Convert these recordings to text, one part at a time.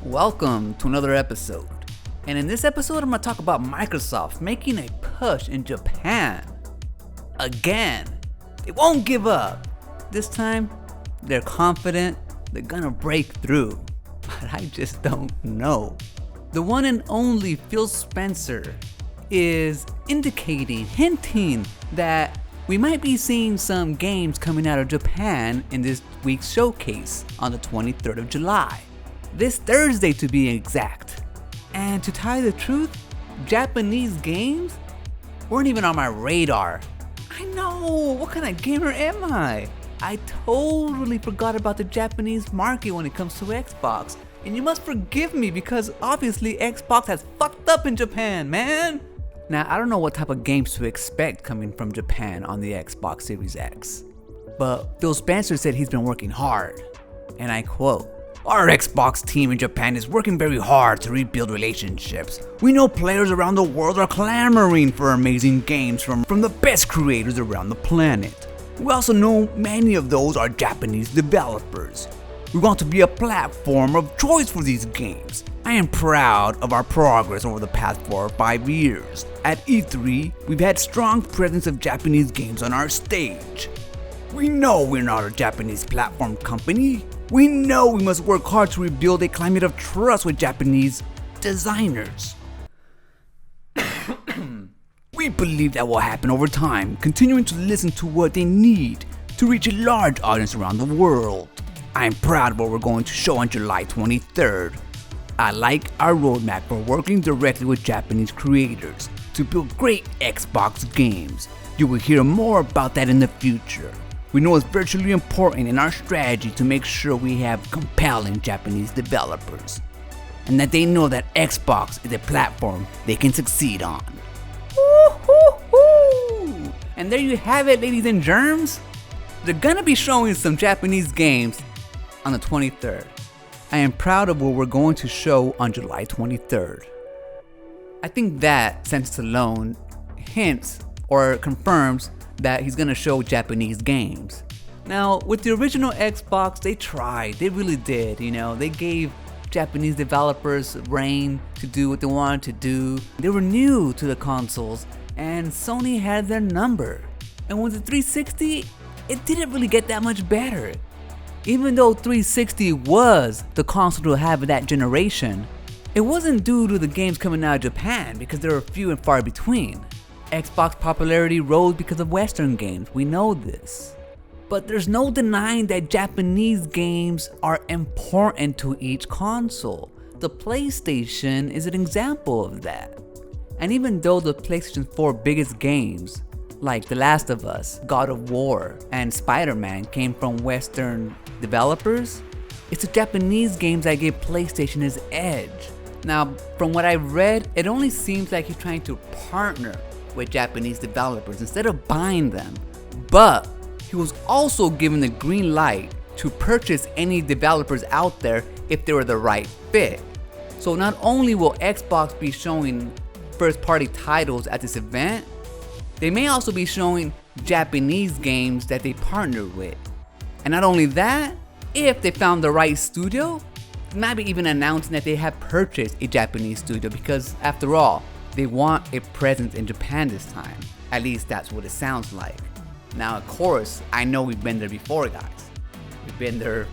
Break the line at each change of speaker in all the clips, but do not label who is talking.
Welcome to another episode. And in this episode, I'm going to talk about Microsoft making a push in Japan. Again, they won't give up. This time, they're confident they're going to break through. But I just don't know. The one and only Phil Spencer is hinting that we might be seeing some games coming out of Japan in this week's showcase on the 23rd of July. This Thursday to be exact. And to tell you the truth, Japanese games weren't even on my radar. I know, what kind of gamer am I? I totally forgot about the Japanese market when it comes to Xbox. And you must forgive me because obviously Xbox has fucked up in Japan, man. Now, I don't know what type of games to expect coming from Japan on the Xbox Series X. But Phil Spencer said he's been working hard. And I quote, "Our Xbox team in Japan is working very hard to rebuild relationships. We know players around the world are clamoring for amazing games from the best creators around the planet. We also know many of those are Japanese developers. We want to be a platform of choice for these games. I am proud of our progress over the past 4 or 5 years. At E3, we've had strong presence of Japanese games on our stage. We know we're not a Japanese platform company. We know we must work hard to rebuild a climate of trust with Japanese designers. We believe that will happen over time, continuing to listen to what they need to reach a large audience around the world. I am proud of what we're going to show on July 23rd. I like our roadmap for working directly with Japanese creators to build great Xbox games. You will hear more about that in the future. We know it's virtually important in our strategy to make sure we have compelling Japanese developers, and that they know that Xbox is a platform they can succeed on." Woo-hoo-hoo! And there you have it, ladies and germs. They're gonna be showing some Japanese games on the 23rd. I am proud of what we're going to show on July 23rd. I think that sentence alone hints or confirms that he's gonna show Japanese games. Now, with the original Xbox, they tried, they really did, they gave Japanese developers reign to do what they wanted to do. They were new to the consoles, and Sony had their number. And with the 360, it didn't really get that much better. Even though 360 was the console to have that generation, it wasn't due to the games coming out of Japan because they were few and far between. Xbox popularity rose because of Western games, we know this. But there's no denying that Japanese games are important to each console. The PlayStation is an example of that. And even though the PlayStation 4 biggest games, like The Last of Us, God of War, and Spider-Man came from Western developers, it's the Japanese games that give PlayStation its edge. Now, from what I've read, it only seems like he's trying to partner with Japanese developers instead of buying them. But he was also given the green light to purchase any developers out there if they were the right fit. So not only will Xbox be showing first-party titles at this event, they may also be showing Japanese games that they partnered with. And not only that, if they found the right studio, they might be even announcing that they have purchased a Japanese studio because after all, they want a presence in Japan this time. At least that's what it sounds like. Now, of course, I know we've been there before, guys. We've been there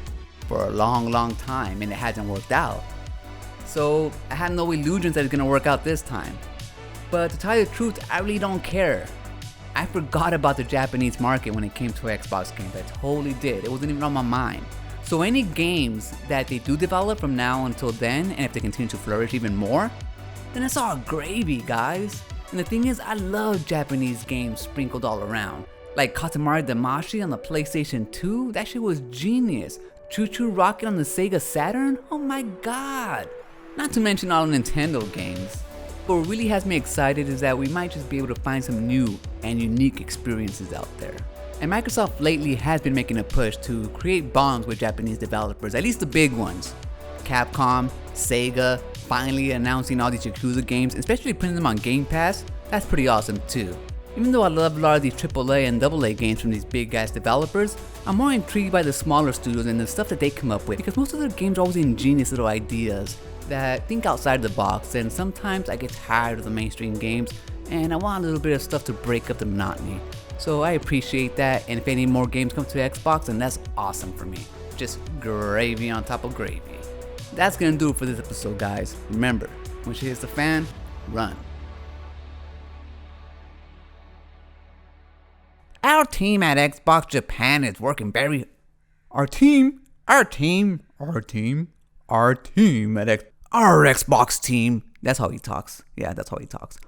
for a long, long time and it hasn't worked out. So I have no illusions that it's gonna work out this time. But to tell you the truth, I really don't care. I forgot about the Japanese market when it came to Xbox games. I totally did. It wasn't even on my mind. So any games that they do develop from now until then, and if they continue to flourish even more, then it's all gravy, guys. And the thing is, I love Japanese games sprinkled all around. Like Katamari Damacy on the PlayStation 2, that shit was genius. Choo Choo Rocket on the Sega Saturn, oh my god. Not to mention all the Nintendo games. But what really has me excited is that we might just be able to find some new and unique experiences out there. And Microsoft lately has been making a push to create bonds with Japanese developers, at least the big ones. Capcom, Sega, finally announcing all these Yakuza games, especially putting them on Game Pass, that's pretty awesome too. Even though I love a lot of these AAA and AA games from these big ass developers, I'm more intrigued by the smaller studios and the stuff that they come up with, because most of their games are always ingenious little ideas that think outside the box, and sometimes I get tired of the mainstream games and I want a little bit of stuff to break up the monotony. So I appreciate that, and if any more games come to Xbox, then that's awesome for me. Just gravy on top of gravy. That's gonna do it for this episode, guys. Remember, when shit hits the fan, run. Our team at Xbox Japan is working very... Our Xbox team. That's how he talks. Yeah, that's how he talks.